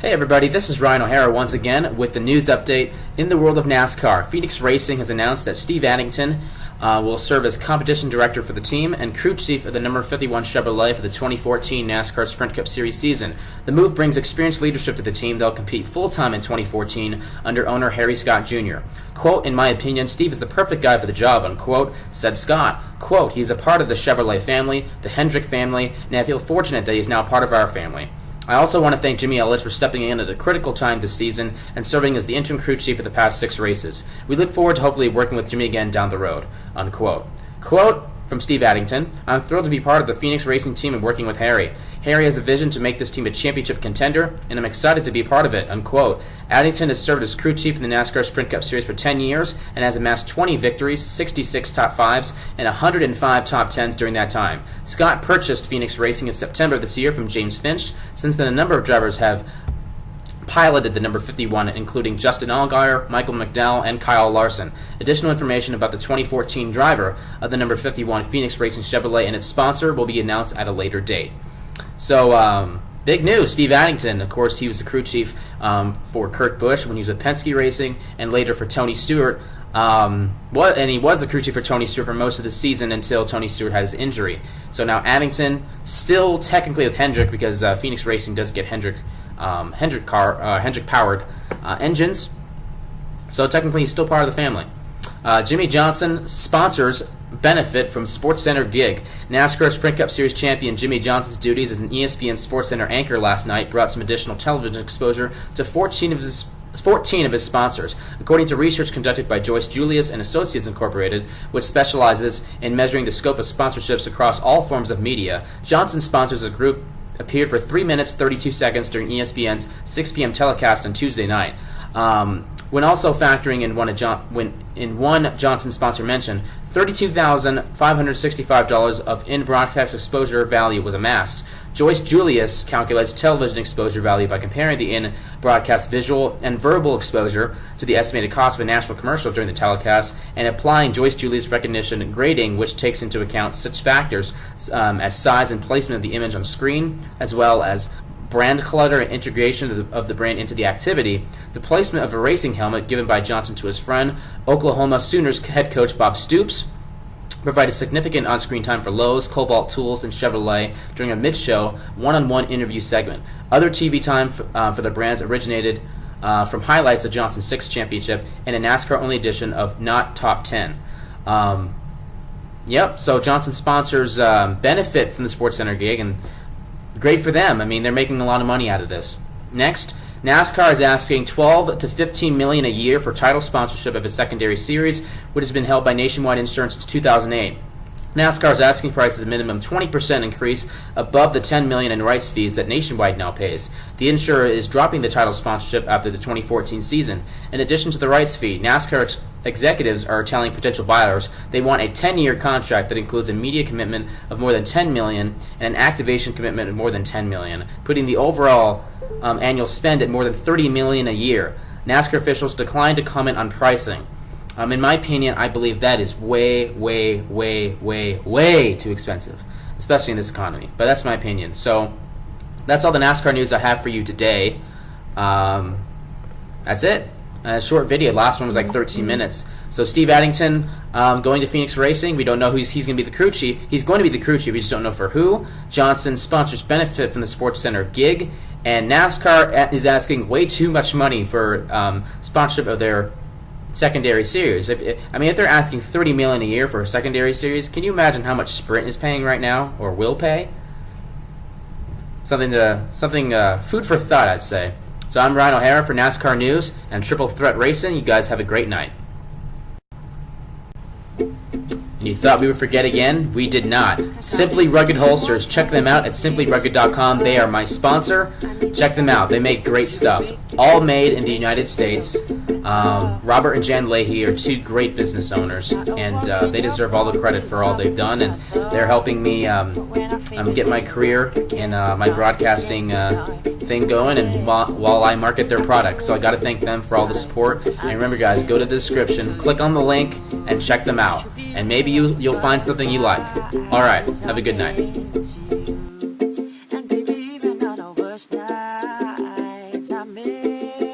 Hey everybody, this is Ryan O'Hara once again with the news update in the world of NASCAR. Phoenix Racing has announced that Steve Addington will serve as competition director for the team and crew chief of the number 51 Chevrolet for the 2014 NASCAR Sprint Cup Series season. The move brings experienced leadership to the team that will compete full-time in 2014 under owner Harry Scott Jr. Quote, "In my opinion, Steve is the perfect guy for the job," unquote, said Scott. Quote, "He's a part of the Chevrolet family, the Hendrick family, and I feel fortunate that he's now part of our family. I also want to thank Jimmy Ellis for stepping in at a critical time this season and serving as the interim crew chief for the past 6 races. We look forward to hopefully working with Jimmy again down the road," unquote. Quote from Steve Addington, "I'm thrilled to be part of the Phoenix Racing team and working with Harry. Harry has a vision to make this team a championship contender, and I'm excited to be part of it," unquote. Addington has served as crew chief in the NASCAR Sprint Cup Series for 10 years and has amassed 20 victories, 66 top 5s, and 105 top 10s during that time. Scott purchased Phoenix Racing in September this year from James Finch. Since then, a number of drivers have piloted the number 51, including Justin Allgaier, Michael McDowell, and Kyle Larson. Additional information about the 2014 driver of the number 51 Phoenix Racing Chevrolet and its sponsor will be announced at a later date. So, big news. Steve Addington, of course, he was the crew chief for Kurt Busch when he was with Penske Racing, and later for Tony Stewart. And he was the crew chief for Tony Stewart for most of the season until Tony Stewart had his injury. So now Addington, still technically with Hendrick, because Phoenix Racing does get Hendrick powered engines. So technically, he's still part of the family. Jimmy Johnson sponsors benefit from SportsCenter gig. NASCAR Sprint Cup Series champion Jimmy Johnson's duties as an ESPN SportsCenter anchor last night brought some additional television exposure to 14 of his sponsors, according to research conducted by Joyce Julius and Associates Incorporated, which specializes in measuring the scope of sponsorships across all forms of media. Johnson sponsors a group appeared for 3 minutes 32 seconds during ESPN's 6 p.m. telecast on Tuesday night. When also factoring in one Johnson sponsor mention, $32,565 of in-broadcast exposure value was amassed. Joyce Julius calculates television exposure value by comparing the in-broadcast visual and verbal exposure to the estimated cost of a national commercial during the telecast and applying Joyce Julius recognition and grading, which takes into account such factors as size and placement of the image on screen, as well as brand clutter and integration of the brand into the activity. The placement of a racing helmet given by Johnson to his friend, Oklahoma Sooners head coach Bob Stoops, provided significant on-screen time for Lowe's, Cobalt Tools, and Chevrolet during a mid-show one-on-one interview segment. Other TV time for the brands originated from highlights of Johnson's 6th championship and a NASCAR-only edition of Not Top 10. So Johnson sponsors benefit from the SportsCenter gig, and great for them. I mean, they're making a lot of money out of this. Next, NASCAR is asking $12 to $15 million a year for title sponsorship of its secondary series, which has been held by Nationwide Insurance since 2008. NASCAR's asking price is a minimum 20% increase above the $10 million in rights fees that Nationwide now pays. The insurer is dropping the title sponsorship after the 2014 season. In addition to the rights fee, NASCAR executives are telling potential buyers they want a 10-year contract that includes a media commitment of more than $10 million and an activation commitment of more than $10 million, putting the overall annual spend at more than $30 million a year. NASCAR officials declined to comment on pricing. In my opinion, I believe that is way, way, way, way, way too expensive, especially in this economy. But that's my opinion. So that's all the NASCAR news I have for you today. That's it. A short video. Last one was like 13 minutes. So Steve Addington going to Phoenix Racing. We don't know who he's going to be the crew chief. He's going to be the crew chief. We just don't know for who. Johnson sponsors benefit from the SportsCenter gig. And NASCAR is asking way too much money for sponsorship of their secondary series. If they're asking $30 million a year for a secondary series, can you imagine how much Sprint is paying right now or will pay? Something food for thought, I'd say. So I'm Ryan O'Hara for NASCAR News and Triple Threat Racing. You guys have a great night. And you thought we would forget again? We did not. Simply Rugged Holsters. Check them out at simplyrugged.com. They are my sponsor. Check them out. They make great stuff. All made in the United States. Robert and Jan Leahy are 2 great business owners, and they deserve all the credit for all they've done, and they're helping me get my career in my broadcasting thing going, and while I market their products. So I got to thank them for all the support. And remember, guys, go to the description, click on the link, and check them out. And maybe you'll find something you like. All right, have a good night. moments I miss.